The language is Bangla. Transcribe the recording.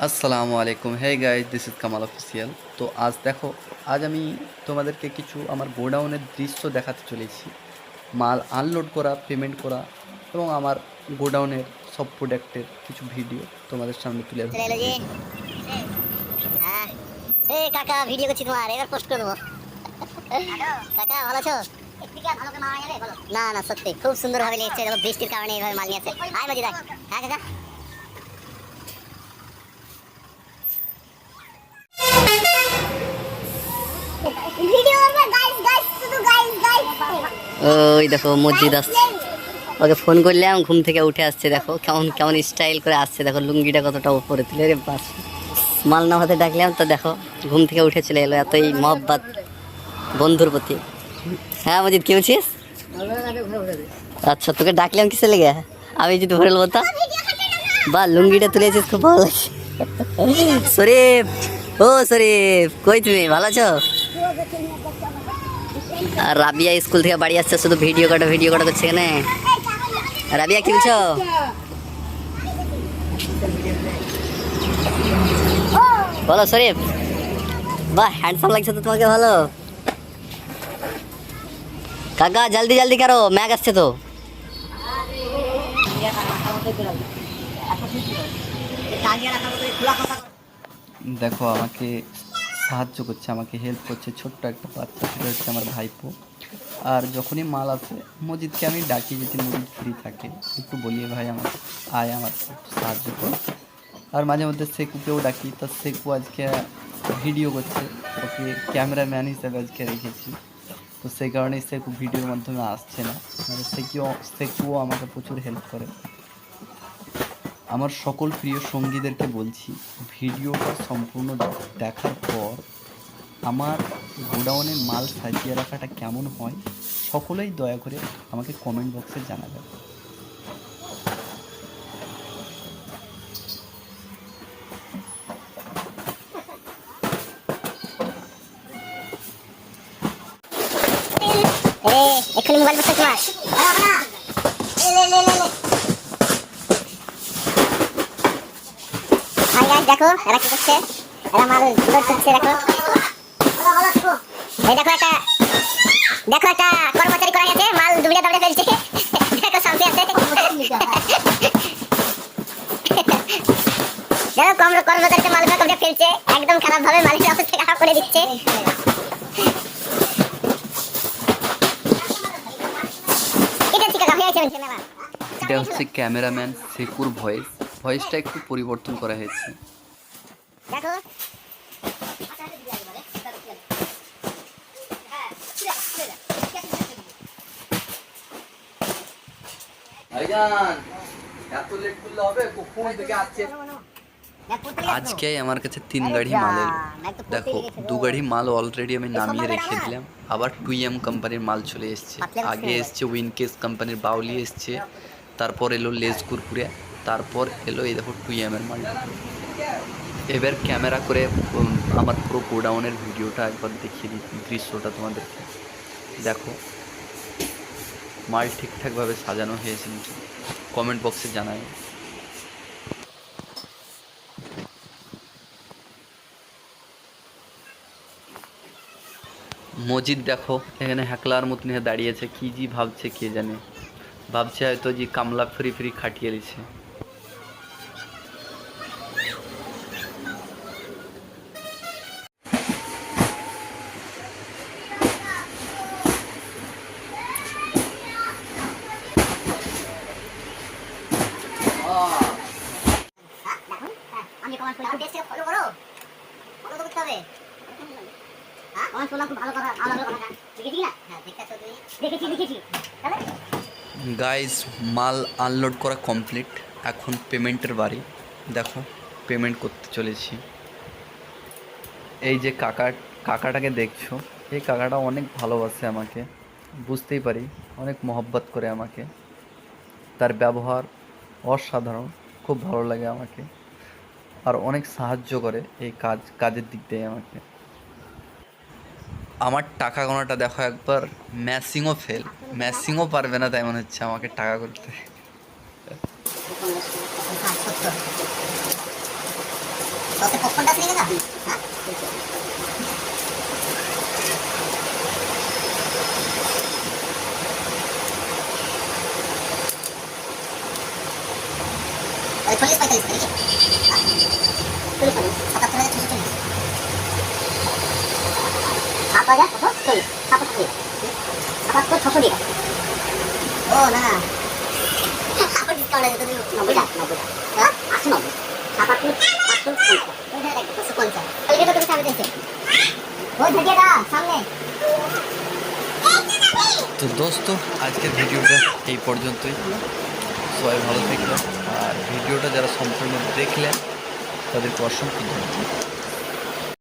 আসসালামু আলাইকুম। Hey guys, this is Kamal official. তো আজ দেখো, আজ আমি তোমাদেরকে কিছু আমার গোডাউনের দৃশ্য দেখাতে চলেছি। মাল আনলোড করা, পেমেন্ট করা এবং আমার গোডাউনের সব প্রোডাক্টের কিছু ভিডিও তোমাদের সামনে তুলে চলে ধরতে এলো যে। চলেছি। হ্যাঁ। এই কাকা ভিডিও করছি তোমার, এবার পোস্ট করে দেবো। কাকা ভালো আছো? না না, সত্যি খুব সুন্দর ভাবে লিখছে, দেখো বৃষ্টির কারণে এইভাবে মাল নিয়েছে। আয় মজিদ আয়। হ্যাঁ কাকা। ওই দেখো মসজিদ আসছে, ওকে ফোন করলাম, ঘুম থেকে উঠে আসছে, দেখো কেমন কেমন স্টাইল করে আসছে, দেখো লুঙ্গিটা কতটা উপরে তুলে রে বাস। মাল না হতে ডাকলাম তো দেখো ঘুম থেকে উঠে চলে এলো, এতই মহব্বত বন্ধুর প্রতি। হ্যাঁ মজিদ, কি বলছিস? আচ্ছা, তোকে ডাকলাম কিসে লেগে? আমি যদি ভরে বলতাম। বা লুঙ্গিটা তুলেছিস, খুব ভালো লাগছে। শরীফ, ও শরীফ, কই তুমি, ভালো আছো? আর রাবিয়া স্কুল থেকে বাড়ি আসছে, শুধু ভিডিও কটা করছে এখানে। রাবিয়া কি বলছো? বলো শরীফ। বাহ, হ্যান্ডসাম লাগছে তো তোমাকে, ভালো। কাকা জলদি জলদি করো, ম্যাগ আসছে তো। দেখো, আমাকে সাহায্য করছে, আমাকে হেল্প করছে ছোট্ট একটা বাচ্চা, সেটা হচ্ছে আমার ভাইপো। আর যখনই মাল আসে মজিদকে আমি ডাকি, যদি মজিদ ফ্রি থাকে একটু বলিয়ে ভাই আমার আয়, আমার একটু সাহায্য কর। আর মাঝে মধ্যে সেকুকেও ডাকি, তা সেকু আজকে ভিডিও করছে, ওকে ক্যামেরাম্যান হিসাবে আজকে রেখেছি। তো সেই কারণেই সেকু ভিডিওর মাধ্যমে আসছে না, মানে সেকুও আমাকে প্রচুর হেল্প করে। আমার সকল প্রিয় সঙ্গীদেরকে বলছি, ভিডিওটা সম্পূর্ণ দেখার পর আমার গোডাউনে মাল সাজিয়ে রাখাটা কেমন হয় সকলেই দয়া করে আমাকে কমেন্ট বক্সে জানাবেন। এক্ষুনি মোবাইল বসে তোমার। হাই গাইস, দেখো এরা কি করছে, এরা মাল লোড করছে, দেখো। এই দেখো একটা, দেখো একটা কর্মচারী করা গেছে, মাল দুবিড়া দাবড়ে ফেলছে। দেখো সামনে আছে, দেখো কর্মচারীতে মাল দাবড়ে ফেলছে, একদম খারাপ ভাবে মালিকের অবস্থা খারাপ করে দিচ্ছে। এটা ঠিক আছে, হয়ে গেছে মেলা। এটা হচ্ছে ক্যামেরাম্যান সেকুর ভয়েসটা একটু পরিবর্তন করা হয়েছে। দেখো আজকে আমার কাছে 3 গাড়ি মাল এলো। দেখো, 2 গাড়ি মাল অলরেডি আমি নামিয়ে রেখে দিলাম, আবার 2M কোম্পানির মাল চলে এসছে। আগে এসছে উইনকেস কোম্পানির বাউলি এসছে, তারপর এলো লেজ কুরকুরে, তারপর এলো এই দেখো 2M এর মাল। এবার ক্যামেরা করে আমার পুরো গোডাউনের ভিডিওটা একবার দেখিয়ে দিই, দৃশ্যটা তোমাদেরকে। দেখো মাল ঠিকঠাকভাবে সাজানো হয়েছে নাকি, কমেন্ট বক্সে জানায়। মজিদ দেখো এখানে হ্যাকলার মতন হয়ে দাঁড়িয়েছে, কি জি ভাবছে কে জানে, ভাবছে হয়তো যে কামলা ফ্রি ফ্রি খাটিয়ে দিচ্ছে। আমি কমান্ড করলাম, টেস্টে ফলো করো, ফলো করতে হবে। হ্যাঁ কমান্ড করলাম, খুব ভালো কথা, ভালো ভালো কথা দেখেছি না? হ্যাঁ দেখেছো তুমি? দেখেছি তাহলে। গাইস, মাল আনলোড করা কমপ্লিট, এখন পেমেন্টের বাড়ি। দেখো পেমেন্ট করতে চলেছি। এই যে কাকাটাকে দেখছো, এই কাকাটা অনেক ভালোবাসে আমাকে, বুঝতেই পারি, অনেক মহব্বত করে আমাকে। তার ব্যবহার অসাধারণ, খুব ভালো লাগে আমাকে, আর অনেক সাহায্য করে এই কাজের দিক দিয়ে আমাকে। আমার টাকা গোনাটা দেখো একবার, ম্যাসিংও পারবে না তাই মনে হচ্ছে আমাকে টাকা করতে। সসে পপকর্নটা আছে না? হ্যাঁ ওই 40-45 তারিখে 77,640 77,640 টাকা। ও না আমার ডিসকাউন্ট আছে তো 90 টাকা 90 টাকা হ্যাঁ 890 77,550 কালকে তো তুমি সামনে দিয়েছে ওই ঢাকিয়ে সামনে। তো দোস্ত আজকের ভিডিওটা এই পর্যন্তই। সবাই ভালো থাকবেন আর ভিডিওটা যারা সম্পূর্ণ দেখলেন তাদেরকে অসংখ্য ধন্যবাদ।